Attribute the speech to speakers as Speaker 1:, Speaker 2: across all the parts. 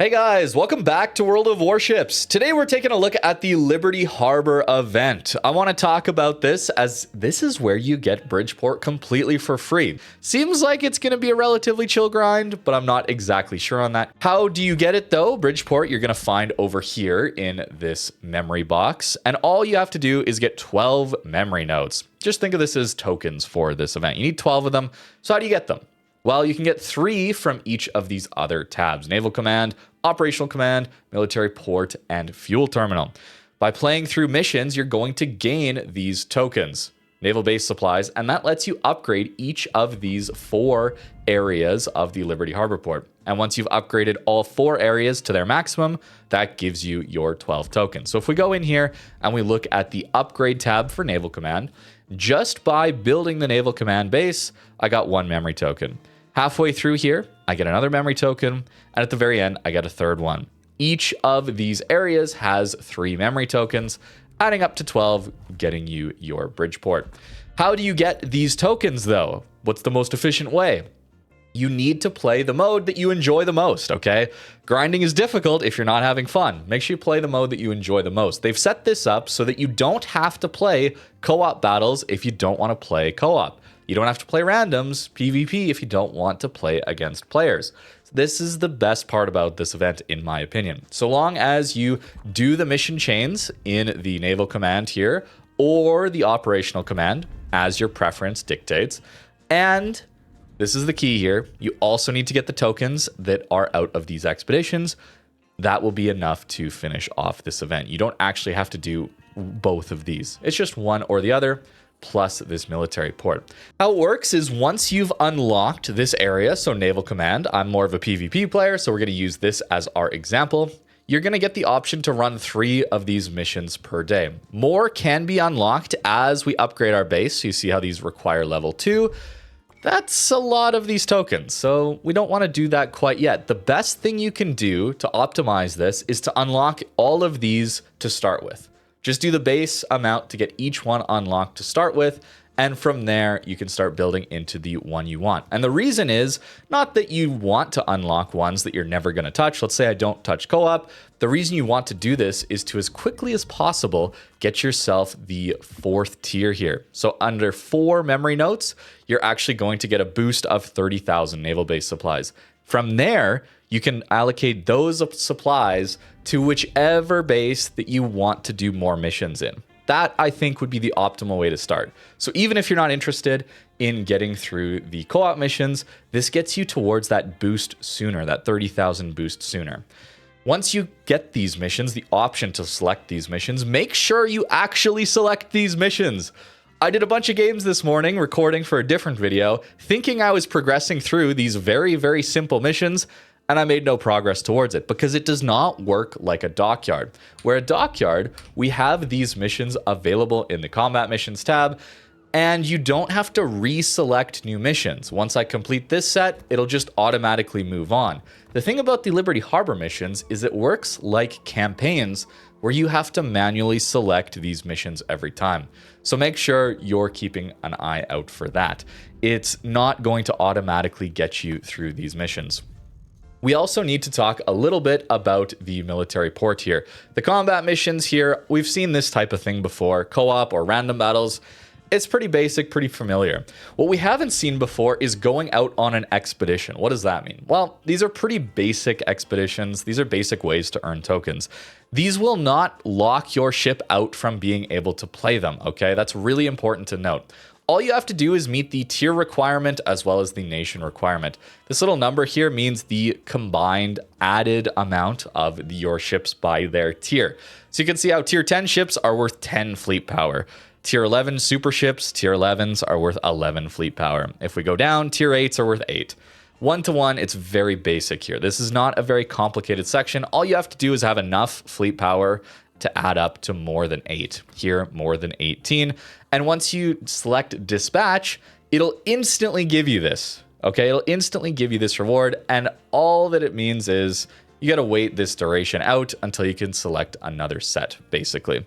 Speaker 1: Hey guys, welcome back to World of Warships. Today we're taking a look at the Liberty Harbor event. I want to talk about this as this is where you get Bridgeport completely for free. Seems like it's going to be a relatively chill grind, but I'm not exactly sure on that. How do you get it though? Bridgeport you're going to find over here in this memory box, and all you have to do is get 12 memory nodes. Just think of this as tokens for this event. You need 12 of them. So how do you get them? Well, you can get 3 from each of these other tabs: Naval Command, Operational Command, Military Port, and Fuel Terminal. By playing through missions, you're going to gain these tokens, Naval Base Supplies, and that lets you upgrade each of these 4 areas of the Liberty Harbor Port. And once you've upgraded all 4 areas to their maximum, that gives you your 12 tokens. So if we go in here and we look at the Upgrade tab for Naval Command, just by building the Naval Command base, I got 1 memory token. Halfway through here, I get another memory token, and at the very end, I get a third one. Each of these areas has 3 memory tokens, adding up to 12, getting you your Bridgeport. How do you get these tokens, though? What's the most efficient way? You need to play the mode that you enjoy the most, okay? Grinding is difficult if you're not having fun. Make sure you play the mode that you enjoy the most. They've set this up so that you don't have to play co-op battles if you don't want to play co-op. You don't have to play randoms, PvP, if you don't want to play against players. This is the best part about this event, in my opinion. So long as you do the mission chains in the Naval Command here, or the Operational Command, as your preference dictates, and this is the key here, you also need to get the tokens that are out of these expeditions. That will be enough to finish off this event. You don't actually have to do both of these. It's just one or the other, plus this military port. How it works is once you've unlocked this area, so Naval Command, I'm more of a PvP player, so we're going to use this as our example. You're going to get the option to run 3 of these missions per day. More can be unlocked as we upgrade our base. So you see how these require level 2. That's a lot of these tokens, so we don't want to do that quite yet. The best thing you can do to optimize this is to unlock all of these to start with. Just do the base amount to get each one unlocked to start with, and from there you can start building into the one you want. And the reason is not that you want to unlock ones that you're never going to touch. Let's say I don't touch co-op. The reason you want to do this is to, as quickly as possible, get yourself the 4th tier here. So under 4 memory notes, you're actually going to get a boost of 30,000 naval base supplies. From there, you can allocate those supplies to whichever base that you want to do more missions in. That, I think, would be the optimal way to start. So even if you're not interested in getting through the co-op missions, this gets you towards that boost sooner, that 30,000 boost sooner. Once you get these missions, the option to select these missions, make sure you actually select these missions. I did a bunch of games this morning, recording for a different video, thinking I was progressing through these very, very simple missions, and I made no progress towards it because it does not work like a dockyard. Where a dockyard, we have these missions available in the combat missions tab, and you don't have to reselect new missions. Once I complete this set, it'll just automatically move on. The thing about the Liberty Harbor missions is it works like campaigns where you have to manually select these missions every time. So make sure you're keeping an eye out for that. It's not going to automatically get you through these missions. We also need to talk a little bit about the military port here. The combat missions here, we've seen this type of thing before, co-op or random battles. It's pretty basic, pretty familiar. What we haven't seen before is going out on an expedition. What does that mean? Well, these are pretty basic expeditions. These are basic ways to earn tokens. These will not lock your ship out from being able to play them, okay? That's really important to note. All you have to do is meet the tier requirement as well as the nation requirement. This little number here means the combined added amount of your ships by their tier. So you can see how tier 10 ships are worth 10 fleet power. Tier 11 super ships, tier 11s are worth 11 fleet power. If we go down, tier 8s are worth 8. 1-to-1, it's very basic here. This is not a very complicated section. All you have to do is have enough fleet power to add up to more than 8. Here, more than 18. And once you select dispatch, it'll instantly give you this. Okay, it'll instantly give you this reward. And all that it means is you got to wait this duration out until you can select another set, basically.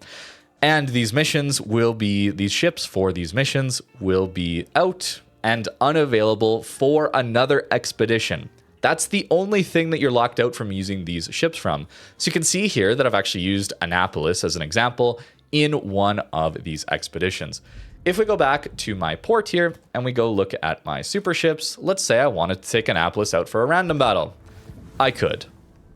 Speaker 1: And these missions will be, these ships for these missions will be out and unavailable for another expedition. That's the only thing that you're locked out from using these ships from. So you can see here that I've actually used Annapolis as an example in one of these expeditions. If we go back to my port here and we go look at my super ships, let's say I wanted to take Annapolis out for a random battle. I could,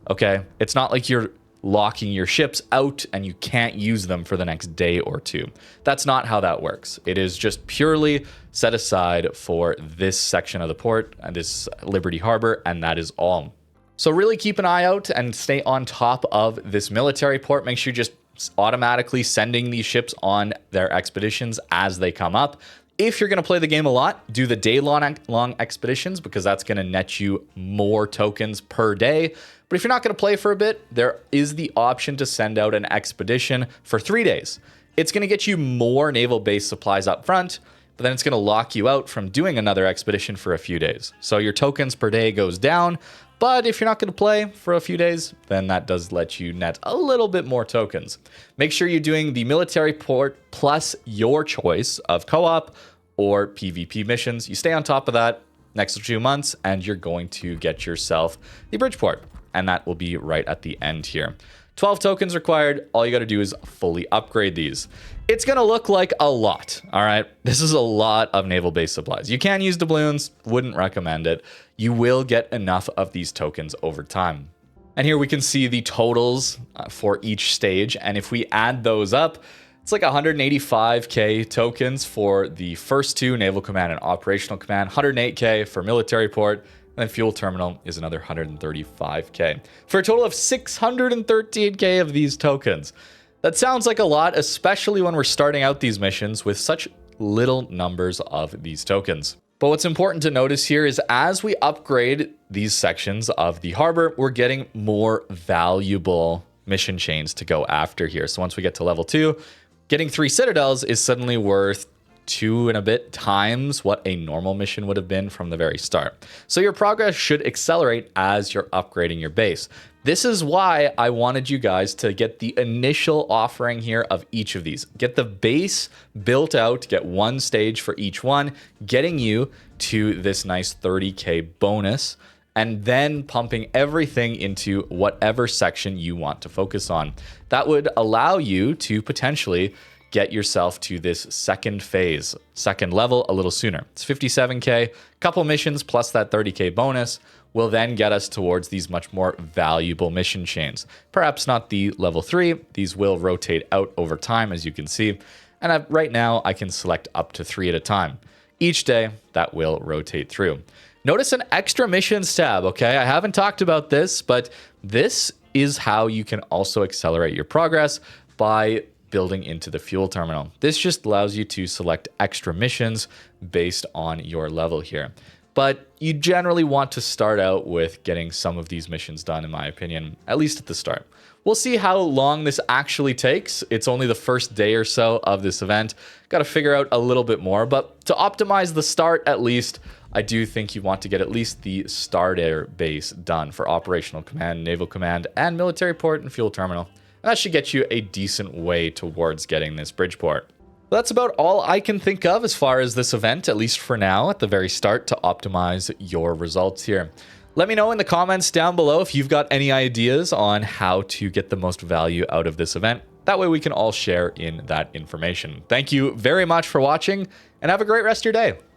Speaker 1: okay? It's not like you're locking your ships out and you can't use them for the next day or two. That's not how that works. It is just purely set aside for this section of the port and this Liberty Harbor, and that is all. So really keep an eye out and stay on top of this military port. Make sure you're just automatically sending these ships on their expeditions as they come up. If you're going to play the game a lot, do the day-long expeditions because that's going to net you more tokens per day. But if you're not going to play for a bit, there is the option to send out an expedition for 3 days. It's going to get you more naval base supplies up front, but then it's going to lock you out from doing another expedition for a few days. So your tokens per day goes down, but if you're not going to play for a few days, then that does let you net a little bit more tokens. Make sure you're doing the military port plus your choice of co-op or PvP missions. You stay on top of that next few months, and you're going to get yourself the Bridgeport, and that will be right at the end here. 12 tokens required. All you got to do is fully upgrade these. It's going to look like a lot, all right? This is a lot of naval base supplies. You can use doubloons, wouldn't recommend it. You will get enough of these tokens over time. And here we can see the totals for each stage, and if we add those up, it's like 185k tokens for the first two, Naval Command and Operational Command, 108k for Military Port, and then Fuel Terminal is another 135k, for a total of 613k of these tokens. That sounds like a lot, especially when we're starting out these missions with such little numbers of these tokens. But what's important to notice here is as we upgrade these sections of the harbor, we're getting more valuable mission chains to go after here. So once we get to level 2, getting 3 citadels is suddenly worth 2 and a bit times what a normal mission would have been from the very start. So your progress should accelerate as you're upgrading your base. This is why I wanted you guys to get the initial offering here of each of these. Get the base built out, get one stage for each one, getting you to this nice 30k bonus, and then pumping everything into whatever section you want to focus on. That would allow you to potentially get yourself to this second phase, second level a little sooner. It's 57k, couple missions plus that 30k bonus will then get us towards these much more valuable mission chains. Perhaps not the level 3, these will rotate out over time as you can see. And right now I can select up to 3 at a time. Each day that will rotate through. Notice an extra missions tab, okay? I haven't talked about this, but this is how you can also accelerate your progress by building into the fuel terminal. This just allows you to select extra missions based on your level here. But you generally want to start out with getting some of these missions done, in my opinion, at least at the start. We'll see how long this actually takes. It's only the first day or so of this event. Got to figure out a little bit more, but to optimize the start at least, I do think you want to get at least the starter base done for Operational Command, Naval Command, and Military Port and Fuel Terminal. And that should get you a decent way towards getting this Bridgeport. That's about all I can think of as far as this event, at least for now, at the very start, to optimize your results here. Let me know in the comments down below if you've got any ideas on how to get the most value out of this event. That way we can all share in that information. Thank you very much for watching, and have a great rest of your day.